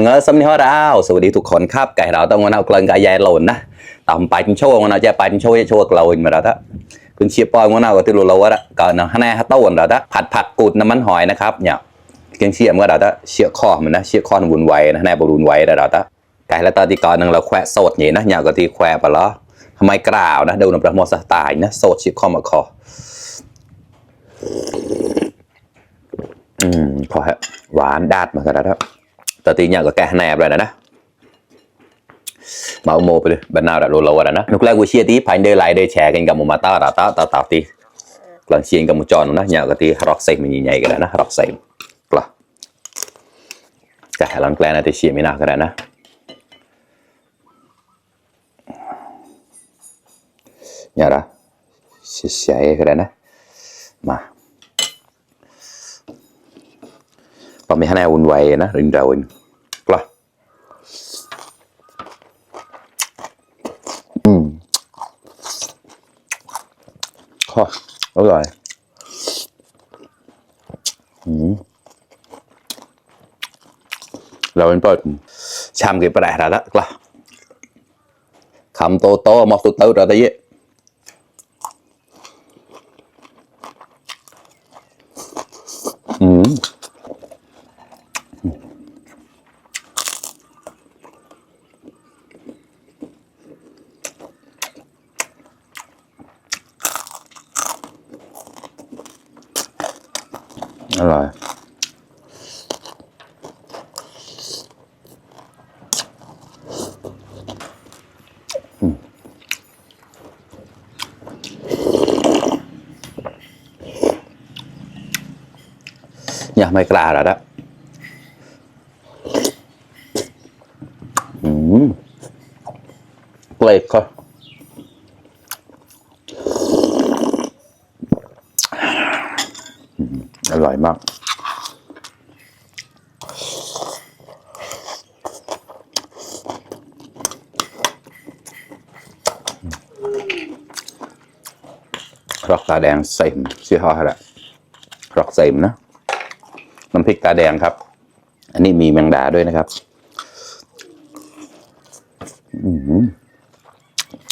มึงสำเนียงเราสวัสดีทุกคนครับไก่เราต้องวันเอากลั่นไก่ใหญ่หล่นนะต่ำไปจนโชว์วันเอาจะไปจนโชว์กล่าวอีกมาแล้วท่าคุณเชียร์ปอยวันเอาก็ติดโลโลวะก่อนนะฮันแน่ฮัตโต้วันเราท่าผัดผักกูดน้ำมันหอยนะครับเนี่ยเกียงเชียร์มันเราท่าเชียร์คอมันนะเชียร์คอวุ่นวายนะแน่บรุนไว้เราท่าไก่แล้วตอนที่ก่อนนึงเราแควะโสดนี่นะเนี่ยก็ที่แควะไปแล้วทำไมกล่าวนะเดินประมวลสไตล์นะโสดเชียร์คอมาคอพอฮะหวานดาดมากันแล้วตอนที่เนี่ยก็แกแนบเลยนะมาโมไปเลยบรรณาโรลวันนะนุกแรกกูเชียร์ที่ภายในไลน์ได้แชร์กันกับมุมาตาตาที่กลางเชียร์กับมุจอนนะเนี่ยก็ที่ร็อกเซมมันใหญ่กันนะร็อกเซมกล่ะแต่หลังแกลนที่เชียร์ไม่น่ากันนะเนี่ยละเชียร์กันนะมาพอมีให้แนววุ่นวายนะรินดาวินกล่ะข้ออร่อยเราเป็นเปิดชามกี่ประเดี๋ยวละกล่ะคำโตมอกตุเตอร์เราได้เยอะอร่อยอย่าไม่กล้าแล้วนะเปลือกก็อร่อยมากรอกตาแดงเซมชื่อห่ออะไรรอกเซมนะน้ำพริกตาแดงครับอันนี้มีแมงดาด้วยนะครับ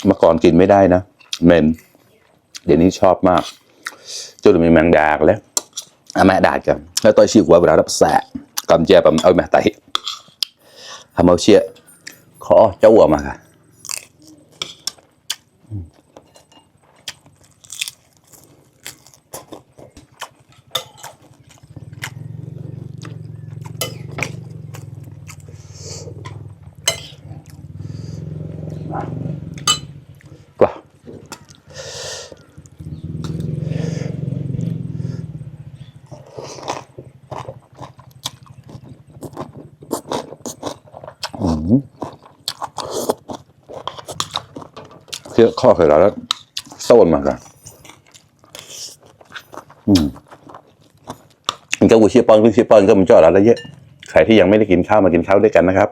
เมื่อก่อนกินไม่ได้นะเมนเดี๋ยวนี้ชอบมากจนมีแมงดาแล้วแม่ดากันแล้วตัวชิวว่าเวลารับแสะกำเจี๊ยบเอาแม่ไตทำเอาเชี่ยขอเจ้าวัวมาค่ะกล่าวเชื่อข้อเคยแล้วโซนมากันมันก็กูเชียร์ปอนก็มันจอดแล้วเยอะใครที่ยังไม่ได้กินข้าวมากินข้าวด้วยกันนะครับ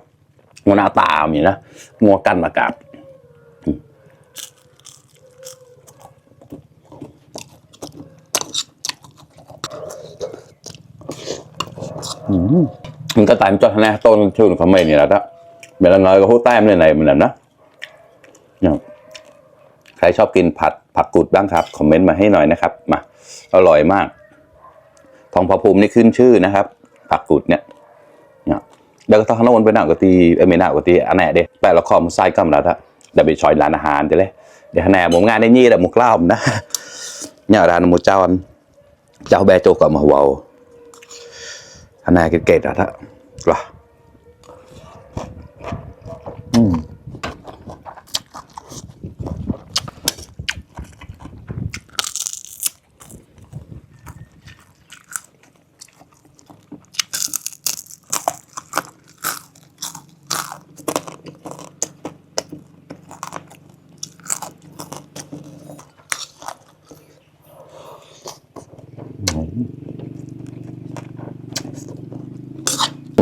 งัวหน้าตามีนะงัวกันอากาศมันก็ตายมันจอดนะต้นชื่อของไม่นี่แหละนะเมื่อไงก็พูดแต้มเลยไหนมันนะใครชอบกินผักกูดบ้างครับคอมเมนต์มาให้หน่อยนะครับมาอร่อยมากทองพระภูมินี่ขึ้นชื่อนะครับผักกูดเนี่ยเดี๋ยวก็ต้องวนไปหน้ากว่าตีไม่หน้ากว่าตีอันไหนเด้แปลละครมันไส้กำลังละเดี๋ยวไปชอยร้านอาหารเดี๋ยวเลยเดี๋ยวแหนผมงานได้ยี่แต่หมูกล้ามนะเนี่ยร้านหมูเจ้าแบโจกับมาว้าวอันไหนเกล็ดๆอะท่ะกล่ะ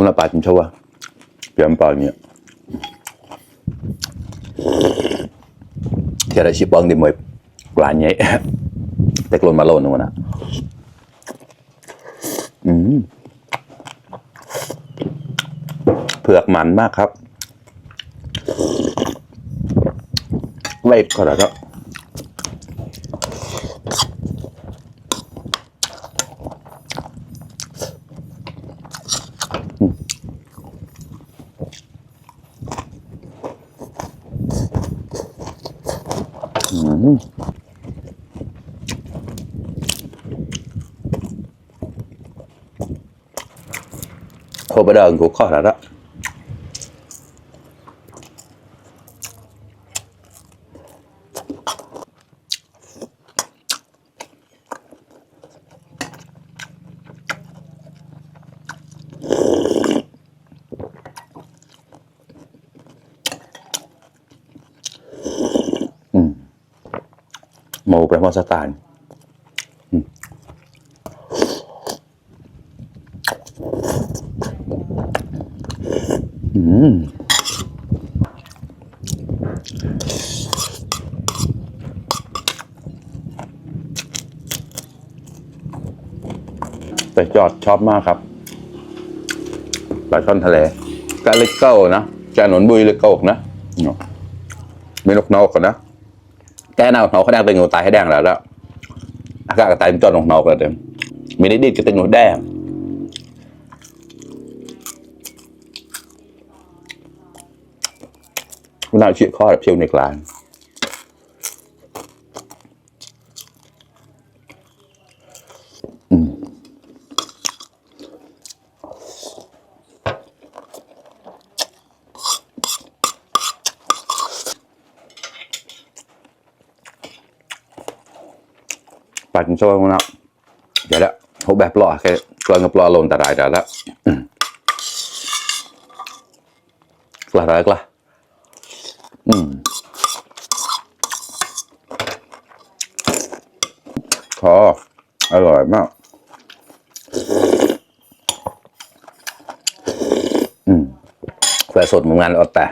una parte coba pian palnya kira si bang di moib belanya teklon malon mana เผือกมันมากครับเล็กก็แล้วโคบะเดิงกูข้อแล้ว mau permasalahan. Hmm. แต่จอดชอบมากครับปลาช่อนทะเลกะเล็กเก้านะจานหนนบุยเล็กเก้านะไม่นกนอกกันนะแกน่านกเขาแดงเป็นงูตายให้แดงแล้วแล้วอากาศก็ตายเป็นจอดนกนอกแล้วเดิมไม่ได้ดิดก็เป็นงูแดงน่าเชี่ยวข้อแบบเชี่ยวในกลางปลาจิ้งโจ้นะเดี๋ยวละเขาแบบปลอแค่กลางกับปลอลงแต่ได้เดี๋ยวละกล้าได้กล้าพออร่อยมากแฝดสดเหมือนกันอดแต่